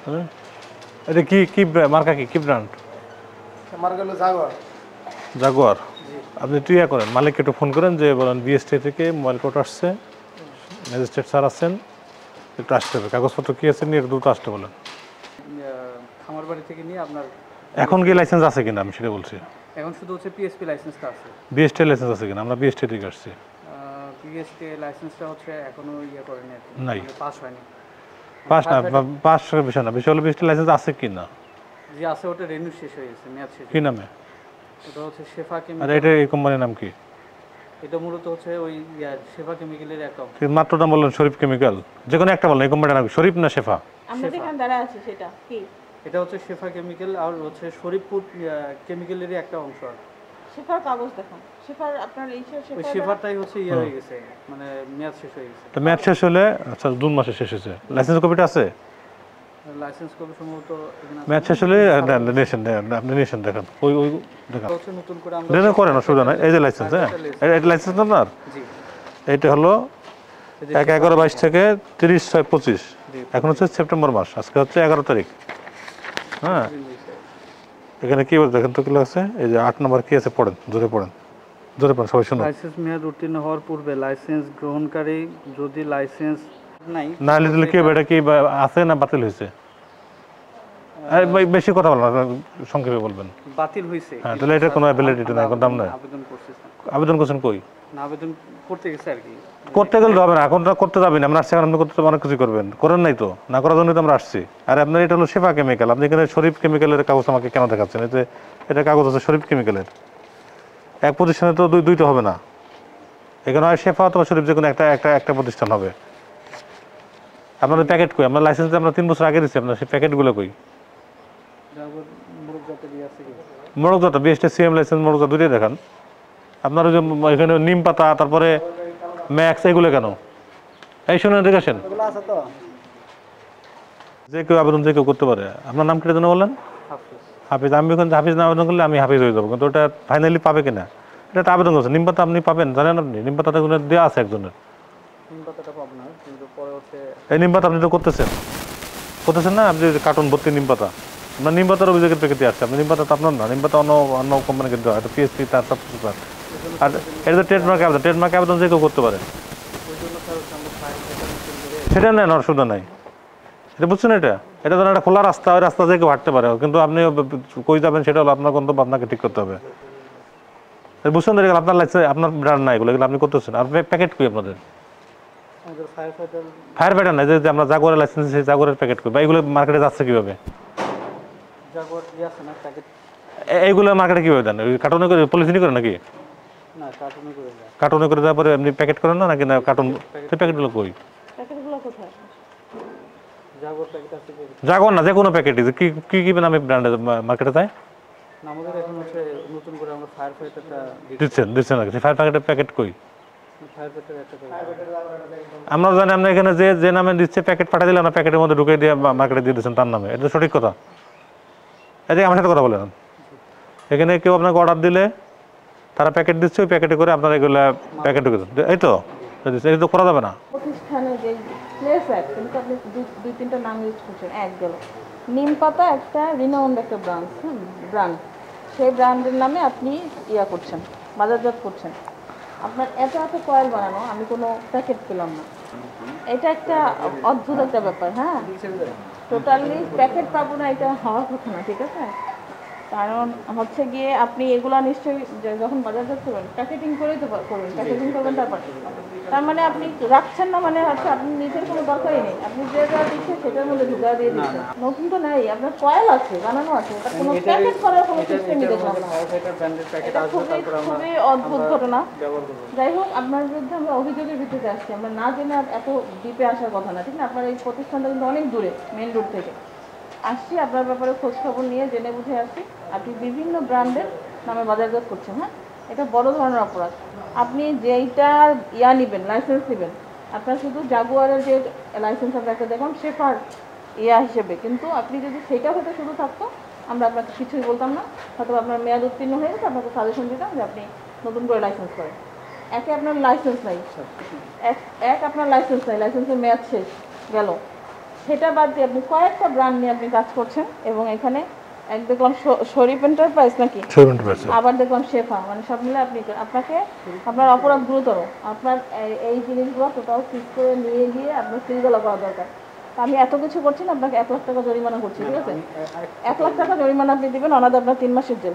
হ্যাঁ এটা কি কি মার্কা কি ব্র্যান্ড? মার্কা হলো জাগুয়ার। জাগুয়ার। আপনি একটু ইয়া করেন, মালিককে একটু ফোন করেন যে বলেন বিএসটি থেকে মোবাইল কোর্ট আসছে, ম্যাজিস্ট্রেট স্যার আছেন, একটু আসতে হবে, কাগজপত্র কী আছে নিয়ে দ্রুত আসতে বলেন। খামার বাড়ি থেকে নিয়ে আপনার এখন কি লাইসেন্স আছে কিনা আমি সেটা বলছি। এখন শুধু হচ্ছে পিএসপি লাইসেন্সটা আছে। বিএসটি লাইসেন্স আছে কিনা? আমরা বিএসটি থেকে আসছি। পিএসটি লাইসেন্সটা হচ্ছে এখনো ইয়ে করেনি আর কি, নাই, পাস হয়নি। পাস না, পাস বিষয় না, বিষয় হলো বিএসটি লাইসেন্স আছে কিনা। যে আছে ওটা রেনিউ শেষ হয়ে গেছে, মেয়াদ শেষ। কি নামে? ওটা হচ্ছে শেফা আর কেমিক্যাল। এটা এই কোম্পানির নাম কি? এটা মূলত হচ্ছে ওই শেফা কেমিক্যালের একটা অংশ। মাত্র নাম বললেন শরীফ কেমিক্যাল, যে কোনো একটা বললেন, এই কোম্পানির নাম কি? শরীফ না শেফা? আমরা যেখানে দাঁড়া আছি সেটা কি? এটা হচ্ছে শেফা কেমিক্যাল আর হচ্ছে শরীফপুর কেমিক্যালেরই একটা অংশ। শেফার কাগজ দেখুন, শেফার আপনার এই ওই শেফারটাই হচ্ছে ইয়ে হয়ে গেছে, মানে মেয়াদ শেষ হয়ে গেছে। তো মেয়াদ শেষ হলে আচ্ছা জুন মাসে শেষ হয়েছে, লাইসেন্স কপিটা আছে? লাইসেন্স কপি সম্ভবত এখানে মেয়াদ শেষ হলে নেশন আপনি নেশন দেখেন, ওই ওই দেখেন হচ্ছে নতুন করে আমরা করেন, অসুবিধা নাই। এই যে লাইসেন্স, হ্যাঁ এটা লাইসেন্স আপনার। জি এইটা হলো 1/11/22 থেকে 30/6/25, এখন হচ্ছে সেপ্টেম্বর মাস, আজকে হচ্ছে 11 তারিখ। হ্যাঁ এখানে কি বলছে দেখেন তো কি আছে, এই যে 8 নম্বর কি আছে পড়েন, জোরে পড়েন, জোরে পড়েন সবাই শুনুন। লাইসেন্স মেয়াদ উত্তীর্ণ হওয়ার পূর্বে লাইসেন্স গ্রহণকারী যদি লাইসেন্স নাই না দিলে কি হবে, এটা কি আছে না বাতিল হয়েছে? বেশি কথা বলবেন না, সংক্ষেপে বলবেন। বাতিল হয়েছে। হ্যাঁ তাহলে এটা কোনো ভ্যালিডিটি নাই, কোনো দাম নাই। আবেদন করছে স্যার। আবেদন করছেন কই? না আবেদন করতে গেছে আর কি। করতে গেলে তো হবে না, এখন করতে যাবেন, আমরা আসছি, আপনি করতে অনেক কিছু করবেন, করেন নাই তো, না করার জন্য তো আমরা আসছি। আর আপনার এটা হলো শেফা কেমিক্যাল, আপনি এখানে শরীফ কেমিক্যালের কাগজ আমাকে কেন দেখাচ্ছেন? এতে এটা কাগজ আছে শরীফ কেমিক্যালের, এক প্রতিষ্ঠানে তো দুইটা হবে না, এখানে হয় শেফা অথবা শরীফ, যে কোনো একটা প্রতিষ্ঠান হবে। আপনাদের প্যাকেট কই? আপনার লাইসেন্স আমরা 3 বছর আগে দিচ্ছি, আপনার সেই প্যাকেটগুলো কই? মোড়কজাত বিএসটি সিএম লাইসেন্স মোড়কজাত দুটোই দেখান। আপনার ওই যে এখানে নিম পাতা, তারপরে ম্যাক্স, এগুলো কেন? এই শুনেন, ঠিক আছেন, যে কেউ আবেদন যে কেউ করতে পারে। আপনার নাম কেটে জন্য বললেন? হাফিজ। আমি এখন হাফিজ না আবেদন করলে আমি হাফিজ হয়ে যাবো, কিন্তু ওটা ফাইনালি পাবে কিনা এটা একটা আবেদন করছে। নিম পাতা আপনি পাবেন, জানেন আপনি? নিম পাতাটা দেওয়া আছে একজনের। এই নিম পাতা আপনি তো করতেছেন না, আপনি কার্টুন ভর্তি নিম পাতা, আপনার নিম পাতার অভিযোগের প্যাকেটে আসছে। আপনি নিম পাতা তো আপনার না, নিম পাতা অন্য কোম্পানিকে দেওয়া, এটা পিএসপি তার সব কিছু। আর এটা তো ট্রেডমার্ক আবেদন, ট্রেডমার্ক আবেদন যে কেউ করতে পারে, সেটা নেন, অসুবিধা নাই। এটা বুঝছেন, এটা ধরেন একটা খোলা রাস্তা, ওই রাস্তা যে কেউ হাঁটতে পারে, কিন্তু আপনি কই যাবেন সেটা হলো আপনার গন্তব্য, আপনাকে ঠিক করতে হবে। বুঝছেন, আপনার লাইসেন্স, আপনার ব্র্যান্ড নাই, এগুলো আপনি করতেছেন। আর প্যাকেট কই আপনাদের? ফায়ার ফাইটার নাই, যে আমরা জাগুয়ারের লাইসেন্স, সেই জাগুয়ারের প্যাকেট কই? বা এগুলো মার্কেটে যাচ্ছে কিভাবে? এইগুলো মার্কেটে কিভাবে দেন? ওই কার্টুনে করে, পলিথিনি করে নাকি? কার্টুনে করে দেওয়ার পরে আপনি প্যাকেট করেন না নাকি? না কার্টুন, সেই প্যাকেটগুলো কই? প্যাকেটগুলো কোথায়? জাগুয়ার না, যে কোনো প্যাকেটই কি কি কি নামে ব্র্যান্ডে মার্কেটে যায়? আমাদের এখন হচ্ছে নতুন করে আমরা ফায়ার ফাইটারটা দিচ্ছেন নাকি? সেই ফায়ার প্যাকেটের প্যাকেট কই? ফায়ার ফাইটার একটা আমরা জানি আপনি এখানে যে নামে দিচ্ছে প্যাকেট পাঠিয়ে দিলে না, প্যাকেটের মধ্যে ঢুকে দিয়ে মার্কেটে দিয়ে দিচ্ছেন তার নামে, এটা সঠিক কথা? এই আমার সাথে কথা বলেন, এখানে কেউ আপনাকে অর্ডার দিলে তারা প্যাকেট দিচ্ছে, ওই প্যাকেটে করে আপনারা এগুলো প্যাকেট ঢুকে দেন, এই তো? এই তো করা যাবে না। প্রতিষ্ঠানে যে প্লেস আছে, কিন্তু আপনি দুই তিনটা নাম ইউজ করছেন। এক গেল নিম পাতা, একটা রিনাউন্ড একটা ব্র্যান্ড, সেই ব্র্যান্ডের নামে আপনি ইয়া করছেন, বাজারজাত করছেন। আপনার এত কয়েল বানানো, আমি কোনো প্যাকেট পেলাম না, এটা একটা অদ্ভুত একটা ব্যাপার। হ্যাঁ, টোটালি প্যাকেট পাবো না, এটা হওয়ার কথা না, ঠিক আছে? কারণ হচ্ছে গিয়ে আপনি এগুলো নিশ্চয়ই যখন বাজারজাত করবেন প্যাকেটিং করেই তো করবেন, প্যাকেটিং করবেন, তার মানে আপনি রাখছেন না, মানে হচ্ছে আপনি নিজের কোনো দরকারই নেই, আপনি যে যা দিচ্ছেন সেটার মধ্যে ঢুকা দিয়ে দিচ্ছেন। নতুন তো নাই, আপনার কয়েল আছে, বানানো আছে, এটা কোনো প্যাকেট করার কোনো সিস্টেমই দেখলাম না। এটা খুবই অদ্ভুত ঘটনা। যাই হোক, আপনার বিরুদ্ধে আমরা অভিযোগের ভিত্তিতে আসছি, আমরা না জেনে এত দ্বীপে আসার কথা না, ঠিক না? আপনার এই প্রতিষ্ঠানটা কিন্তু অনেক দূরে, মেন রোড থেকে আসছি, আপনার ব্যাপারে খোঁজ খবর নিয়ে জেনে বুঝে আসছি আপনি বিভিন্ন ব্র্যান্ডের নামে বাজারজাত করছেন। হ্যাঁ, এটা বড় ধরনের অপরাধ। আপনি যেইটার নেবেন, লাইসেন্স নেবেন, আপনার শুধু জাগুয়ারের যে লাইসেন্স আমরা একটা দেখলাম শেফার হিসেবে, কিন্তু আপনি যদি সেটা হয়তো শুধু থাকতো আমরা আপনাকে কিছুই বলতাম না, হয়তো আপনার মেয়াদ উত্তীর্ণ হয়ে গেছে, আপনাকে সাজেশন দিতাম যে আপনি নতুন করে লাইসেন্স করেন। আপনার লাইসেন্স নাই, আপনার লাইসেন্সের মেয়াদ শেষ গেল, সেটা বাদ দিয়ে আপনি কয়েকটা ব্র্যান্ড নিয়ে আপনি কাজ করছেন এবং এখানে এক দেখলাম শরীফ এন্টারপ্রাইজ নাকি, সেভেন্টি পার্সেন্ট। আবার দেখলাম শেফা, মানে সব মিলে আপনি আপনাকে আপনার অপরাধ গুরুতর। আপনার এই জিনিসগুলো টোটাল ফিক্স করে নিয়ে গিয়ে আপনার সিলগুলো করা দরকার। তা আমি এত কিছু করছি না, আপনাকে 1 লাখ টাকা জরিমানা করছি, ঠিক আছে? 1 লাখ টাকা জরিমানা আপনি দিবেন, অনাথ আপনার 3 মাসের জেল।